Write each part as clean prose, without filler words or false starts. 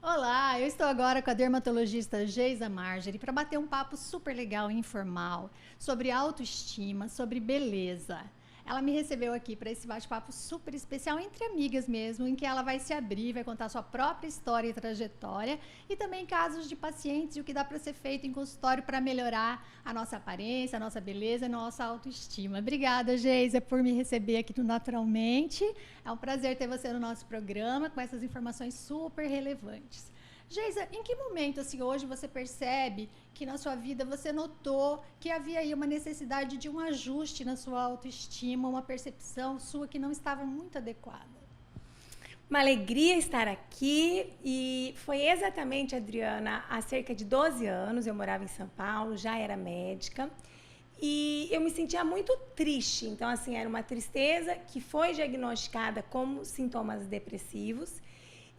Olá, eu estou agora com a dermatologista Geisa Margery para bater um papo super legal e informal sobre autoestima, sobre beleza. Ela me recebeu aqui para esse bate-papo super especial entre amigas mesmo, em que ela vai se abrir, vai contar sua própria história e trajetória e também casos de pacientes e o que dá para ser feito em consultório para melhorar a nossa aparência, a nossa beleza e a nossa autoestima. Obrigada, Geisa, por me receber aqui no Naturalmente. É um prazer ter você no nosso programa com essas informações super relevantes. Geisa, em que momento assim hoje você percebe que na sua vida você notou que havia aí uma necessidade de um ajuste na sua autoestima, uma percepção sua que não estava muito adequada? Uma alegria estar aqui e foi exatamente, Adriana, há cerca de 12 anos, eu morava em São Paulo, já era médica e eu me sentia muito triste. Então, assim, era uma tristeza que foi diagnosticada como sintomas depressivos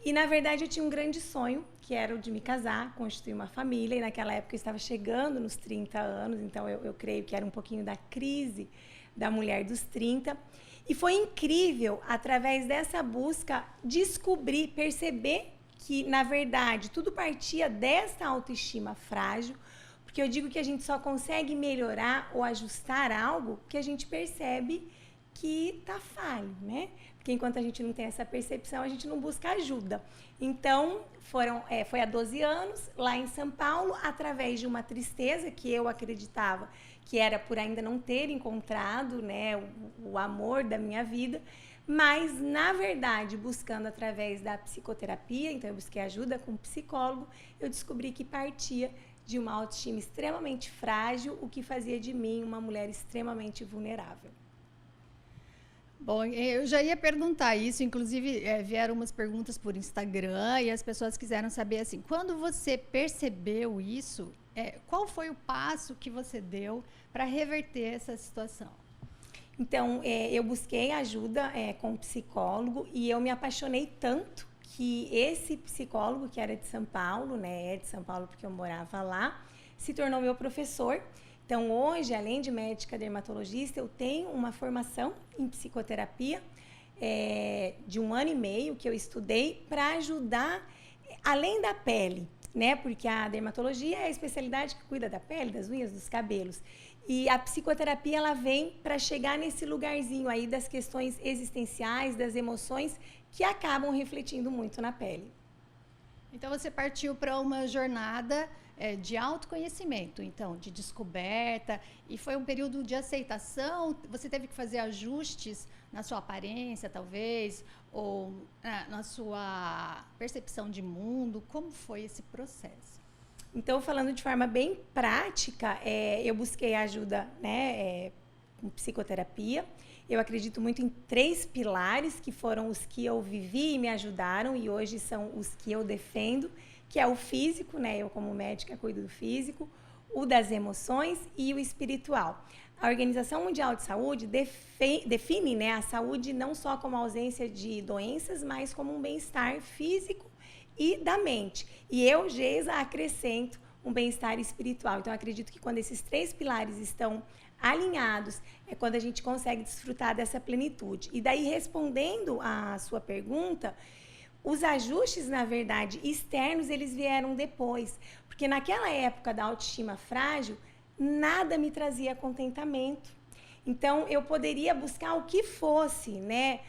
e, na verdade, eu tinha um grande sonho, que era o de me casar, constituir uma família e naquela época eu estava chegando nos 30 anos, então eu creio que era um pouquinho da crise da mulher dos 30. E foi incrível, através dessa busca, descobrir, perceber que, na verdade, tudo partia dessa autoestima frágil, porque eu digo que a gente só consegue melhorar ou ajustar algo que a gente percebe que tá falho, né? Porque enquanto a gente não tem essa percepção, a gente não busca ajuda. Então, foi há 12 anos, lá em São Paulo, através de uma tristeza que eu acreditava que era por ainda não ter encontrado, né, o amor da minha vida, mas, na verdade, buscando através da psicoterapia, então eu busquei ajuda com um psicólogo, eu descobri que partia de uma autoestima extremamente frágil, o que fazia de mim uma mulher extremamente vulnerável. Bom, eu já ia perguntar isso, inclusive vieram umas perguntas por Instagram e as pessoas quiseram saber assim, quando você percebeu isso, qual foi o passo que você deu para reverter essa situação? Então, eu busquei ajuda com um psicólogo e eu me apaixonei tanto que esse psicólogo, que era de São Paulo, né, é de São Paulo porque eu morava lá, se tornou meu professor. Então, hoje, além de médica dermatologista, eu tenho uma formação em psicoterapia de 1 ano e meio que eu estudei para ajudar além da pele, né? Porque a dermatologia é a especialidade que cuida da pele, das unhas, dos cabelos. E a psicoterapia ela vem para chegar nesse lugarzinho aí das questões existenciais, das emoções que acabam refletindo muito na pele. Então você partiu para uma jornada de autoconhecimento, então, de descoberta, e foi um período de aceitação, você teve que fazer ajustes na sua aparência, talvez, ou na sua percepção de mundo, como foi esse processo? Então, falando de forma bem prática, eu busquei ajuda, né, com psicoterapia. Eu acredito muito em 3 pilares que foram os que eu vivi e me ajudaram e hoje são os que eu defendo, que é o físico, né? Eu como médica cuido do físico, o das emoções e o espiritual. A Organização Mundial de Saúde define, né, a saúde não só como ausência de doenças, mas como um bem-estar físico e da mente. E eu, Geisa, acrescento um bem-estar espiritual. Então, acredito que quando esses 3 pilares estão alinhados, é quando a gente consegue desfrutar dessa plenitude. E daí, respondendo à sua pergunta, os ajustes, na verdade, externos, eles vieram depois. Porque naquela época da autoestima frágil, nada me trazia contentamento. Então, eu poderia buscar o que fosse, né?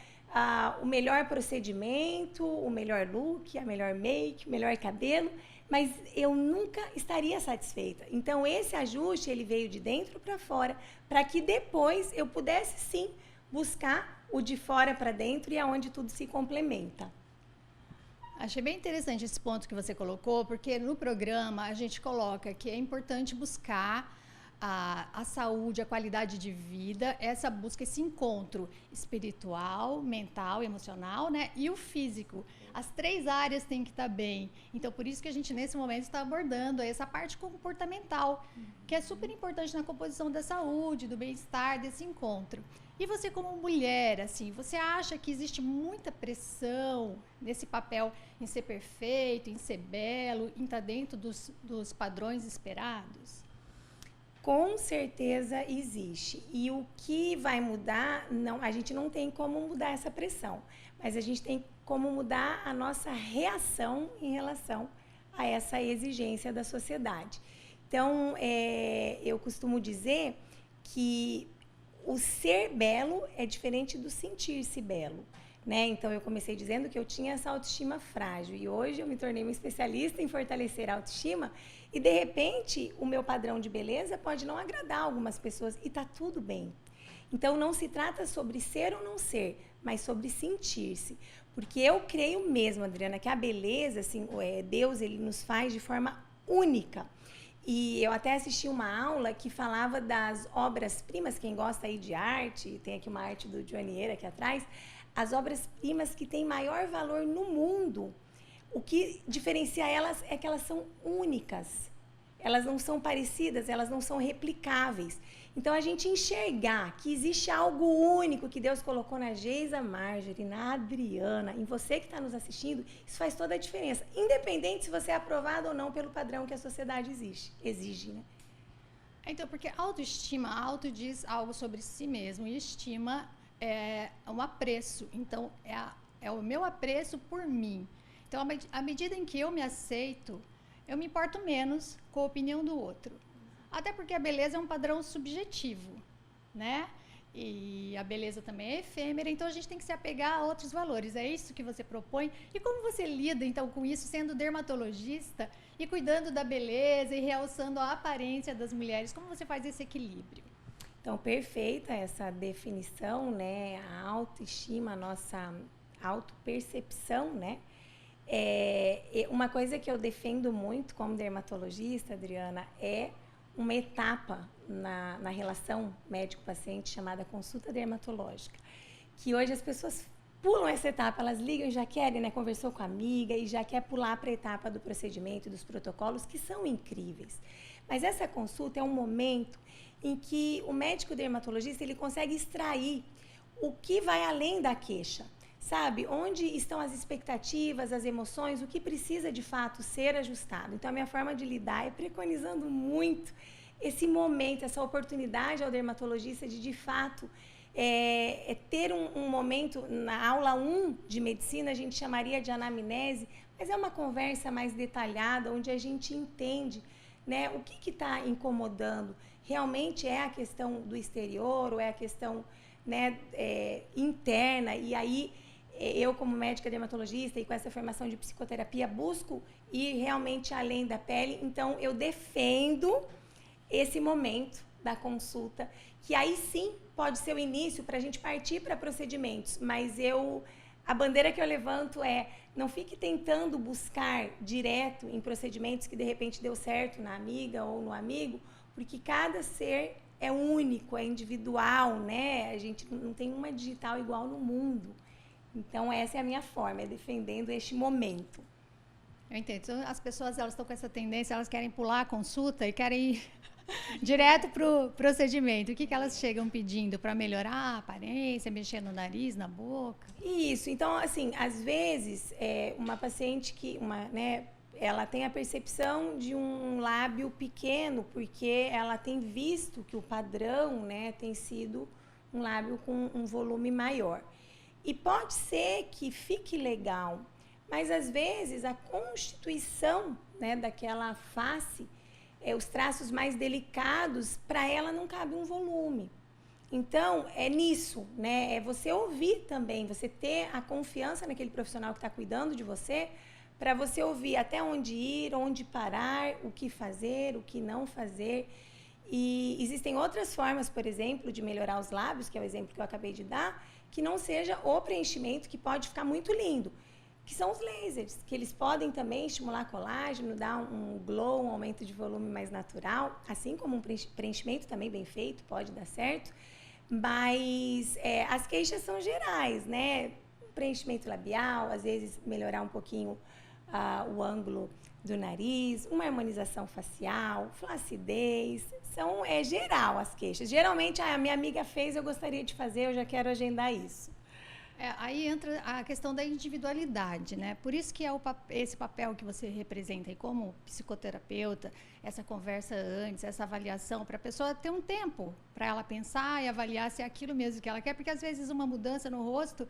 O melhor procedimento, o melhor look, a melhor make, o melhor cabelo, mas eu nunca estaria satisfeita. Então, esse ajuste, ele veio de dentro para fora, para que depois eu pudesse, sim, buscar o de fora para dentro e é onde tudo se complementa. Achei bem interessante esse ponto que você colocou, porque no programa a gente coloca que é importante buscar a saúde, a qualidade de vida, essa busca, esse encontro espiritual, mental, emocional, né? E o físico. As 3 áreas têm que estar bem. Então, por isso que a gente, nesse momento, está abordando essa parte comportamental, que é super importante na composição da saúde, do bem-estar, desse encontro. E você, como mulher, assim, você acha que existe muita pressão nesse papel em ser perfeito, em ser belo, em estar dentro dos padrões esperados? Com certeza existe. E o que vai mudar, não, a gente não tem como mudar essa pressão, mas a gente tem como mudar a nossa reação em relação a essa exigência da sociedade. Então, eu costumo dizer que o ser belo é diferente do sentir-se belo, né? Então, eu comecei dizendo que eu tinha essa autoestima frágil e hoje eu me tornei uma especialista em fortalecer a autoestima e, de repente, o meu padrão de beleza pode não agradar algumas pessoas e está tudo bem. Então, não se trata sobre ser ou não ser, mas sobre sentir-se. Porque eu creio mesmo, Adriana, que a beleza, assim, Deus, ele nos faz de forma única. E eu até assisti uma aula que falava das obras-primas, quem gosta aí de arte, tem aqui uma arte do Joanieira aqui atrás, as obras-primas que têm maior valor no mundo. O que diferencia elas é que elas são únicas. Elas não são parecidas, elas não são replicáveis. Então, a gente enxergar que existe algo único que Deus colocou na Geisa Marjorie, na Adriana, em você que está nos assistindo, isso faz toda a diferença. Independente se você é aprovado ou não pelo padrão que a sociedade exige, né? Então, porque autoestima, auto diz algo sobre si mesmo e estima é um apreço. Então, é o meu apreço por mim. Então, à medida em que eu me aceito, eu me importo menos com a opinião do outro. Até porque a beleza é um padrão subjetivo, né? E a beleza também é efêmera, então a gente tem que se apegar a outros valores. É isso que você propõe? E como você lida, então, com isso, sendo dermatologista e cuidando da beleza e realçando a aparência das mulheres? Como você faz esse equilíbrio? Então, perfeita essa definição, né? A autoestima, a nossa autopercepção, né? Uma coisa que eu defendo muito como dermatologista, Adriana, é uma etapa na relação médico-paciente chamada consulta dermatológica, que hoje as pessoas pulam essa etapa, elas ligam e já querem, né, conversou com a amiga e já quer pular para a etapa do procedimento, dos protocolos, que são incríveis. Mas essa consulta é um momento em que o médico dermatologista ele consegue extrair o que vai além da queixa. Sabe, onde estão as expectativas, as emoções, o que precisa de fato ser ajustado. Então, a minha forma de lidar é preconizando muito esse momento, essa oportunidade ao dermatologista de fato, ter um momento, na aula 1 de medicina, a gente chamaria de anamnese, mas é uma conversa mais detalhada, onde a gente entende, né, o que está incomodando. Realmente é a questão do exterior ou é a questão, né, interna, e aí eu, como médica dermatologista e com essa formação de psicoterapia, busco ir realmente além da pele. Então, eu defendo esse momento da consulta, que aí sim pode ser o início para a gente partir para procedimentos. Mas a bandeira que eu levanto não fique tentando buscar direto em procedimentos que de repente deu certo na amiga ou no amigo, porque cada ser é único, é individual, né? A gente não tem uma digital igual no mundo. Então, essa é a minha forma, defendendo este momento. Eu entendo. Então, as pessoas elas estão com essa tendência, elas querem pular a consulta e querem ir direto para o procedimento. O que elas chegam pedindo para melhorar a aparência, mexer no nariz, na boca? Isso. Então, assim, às vezes, uma paciente ela tem a percepção de um lábio pequeno, porque ela tem visto que o padrão, né, tem sido um lábio com um volume maior. E pode ser que fique legal, mas às vezes a constituição, né, daquela face, os traços mais delicados, para ela não cabe um volume. Então, é nisso, né? É você ouvir também, você ter a confiança naquele profissional que está cuidando de você, para você ouvir até onde ir, onde parar, o que fazer, o que não fazer. E existem outras formas, por exemplo, de melhorar os lábios, que é o exemplo que eu acabei de dar, que não seja o preenchimento, que pode ficar muito lindo, que são os lasers, que eles podem também estimular colágeno, dar um glow, um aumento de volume mais natural, assim como um preenchimento também bem feito, pode dar certo. Mas as queixas são gerais, né? Preenchimento labial, às vezes melhorar um pouquinho o ângulo do nariz, uma harmonização facial, flacidez, é geral as queixas. Geralmente, a minha amiga fez, eu gostaria de fazer, eu já quero agendar isso. Aí entra a questão da individualidade, né? Por isso que é esse papel que você representa aí como psicoterapeuta, essa conversa antes, essa avaliação, para a pessoa ter um tempo para ela pensar e avaliar se é aquilo mesmo que ela quer, porque às vezes uma mudança no rosto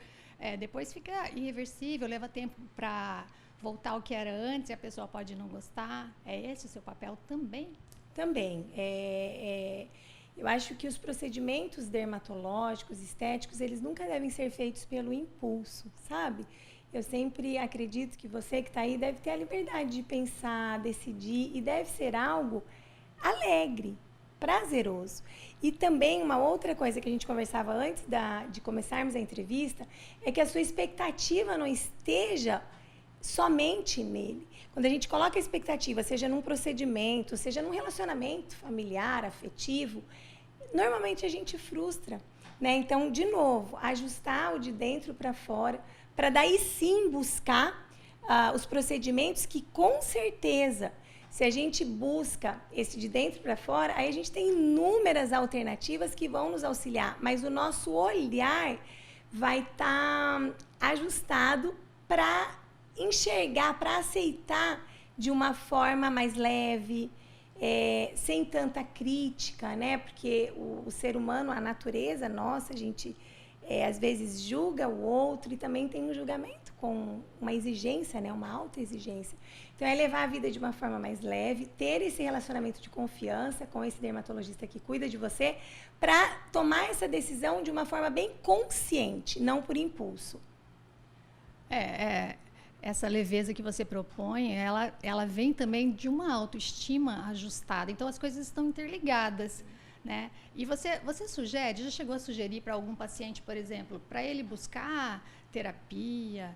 depois fica irreversível, leva tempo para voltar ao que era antes e a pessoa pode não gostar. É esse o seu papel também? Também. Eu acho que os procedimentos dermatológicos, estéticos, eles nunca devem ser feitos pelo impulso, sabe? Eu sempre acredito que você que está aí deve ter a liberdade de pensar, decidir, e deve ser algo alegre, prazeroso. E também uma outra coisa que a gente conversava antes de começarmos a entrevista é que a sua expectativa não esteja somente nele. Quando a gente coloca a expectativa, seja num procedimento, seja num relacionamento familiar, afetivo, normalmente a gente frustra, né? Então, de novo, ajustar o de dentro para fora, para daí sim buscar os procedimentos que, com certeza, se a gente busca esse de dentro para fora, aí a gente tem inúmeras alternativas que vão nos auxiliar, mas o nosso olhar vai estar ajustado para enxergar, para aceitar de uma forma mais leve, sem tanta crítica, né? Porque o ser humano, a natureza nossa, a gente às vezes julga o outro e também tem um julgamento com uma exigência, né? Uma alta exigência. Então, é levar a vida de uma forma mais leve, ter esse relacionamento de confiança com esse dermatologista que cuida de você, para tomar essa decisão de uma forma bem consciente, não por impulso. Essa leveza que você propõe, ela vem também de uma autoestima ajustada. Então, as coisas estão interligadas, né? E você já chegou a sugerir para algum paciente, por exemplo, para ele buscar terapia,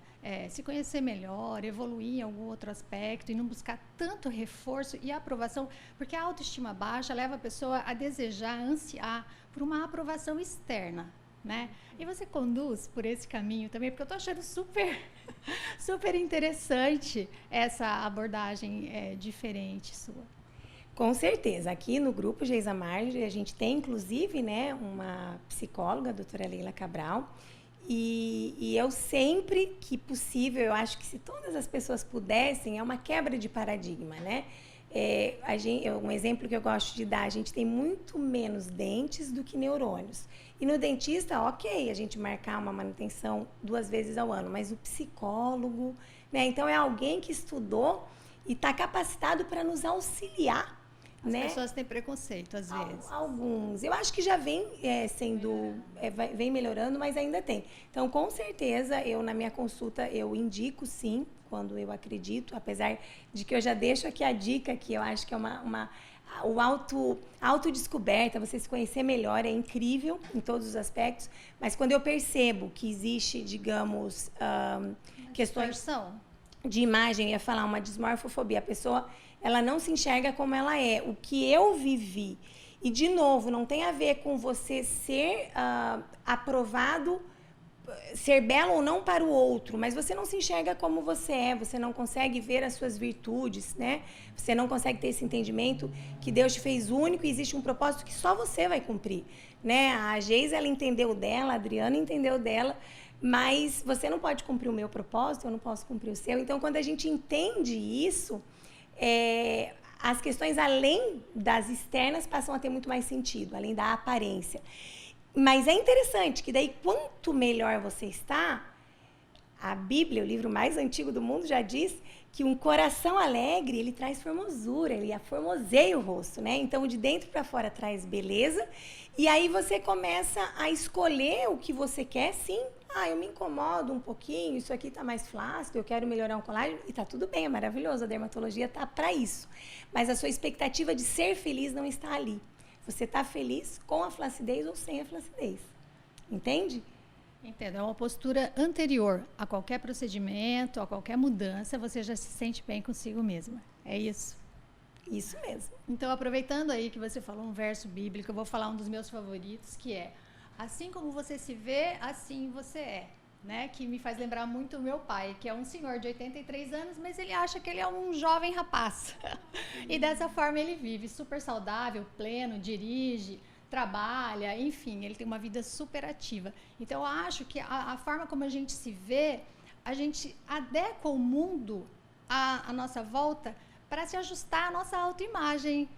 se conhecer melhor, evoluir em algum outro aspecto e não buscar tanto reforço e aprovação, porque a autoestima baixa leva a pessoa a desejar, a ansiar por uma aprovação externa, né? E você conduz por esse caminho também, porque eu estou achando super interessante essa abordagem diferente sua. Com certeza. Aqui no grupo Geisa Marjorie, a gente tem, inclusive, né, uma psicóloga, a doutora Leila Cabral, e eu sempre que possível, eu acho que se todas as pessoas pudessem, é uma quebra de paradigma, né? Um exemplo que eu gosto de dar, a gente tem muito menos dentes do que neurônios. E no dentista, ok, a gente marcar uma manutenção 2 vezes ao ano, mas o psicólogo, né? Então, é alguém que estudou e está capacitado para nos auxiliar. As né? pessoas têm preconceito, às vezes. Alguns. Eu acho que já vem vem melhorando, mas ainda tem. Então, com certeza, na minha consulta, eu indico sim, quando eu acredito, apesar de que eu já deixo aqui a dica, que eu acho que é autodescoberta, você se conhecer melhor, é incrível em todos os aspectos, mas quando eu percebo que existe, digamos, questões de imagem, eu ia falar uma dismorfofobia, a pessoa ela não se enxerga como ela é, o que eu vivi. E, de novo, não tem a ver com você ser aprovado, ser belo ou não para o outro, mas você não se enxerga como você é, você não consegue ver as suas virtudes, né? Você não consegue ter esse entendimento que Deus te fez único e existe um propósito que só você vai cumprir, né? A Geisa, ela entendeu dela, a Adriana entendeu dela, mas você não pode cumprir o meu propósito, eu não posso cumprir o seu. Então, quando a gente entende isso, as questões além das externas passam a ter muito mais sentido, além da aparência. Mas é interessante que daí, quanto melhor você está, a Bíblia, o livro mais antigo do mundo, já diz que um coração alegre, ele traz formosura, ele aformoseia o rosto, né? Então, de dentro para fora traz beleza, e aí você começa a escolher o que você quer, sim. Eu me incomodo um pouquinho, isso aqui está mais flácido, eu quero melhorar um colágeno, e está tudo bem, é maravilhoso, a dermatologia está para isso. Mas a sua expectativa de ser feliz não está ali. Você está feliz com a flacidez ou sem a flacidez. Entende? Entendo. É uma postura anterior a qualquer procedimento, a qualquer mudança, você já se sente bem consigo mesma. É isso? Isso mesmo. Então, aproveitando aí que você falou um verso bíblico, eu vou falar um dos meus favoritos, que é: assim como você se vê, assim você é. Né? Que me faz lembrar muito o meu pai, que é um senhor de 83 anos, mas ele acha que ele é um jovem rapaz. E dessa forma ele vive, super saudável, pleno, dirige, trabalha, enfim, ele tem uma vida super ativa. Então, eu acho que a forma como a gente se vê, a gente adequa o mundo à nossa volta para se ajustar à nossa autoimagem.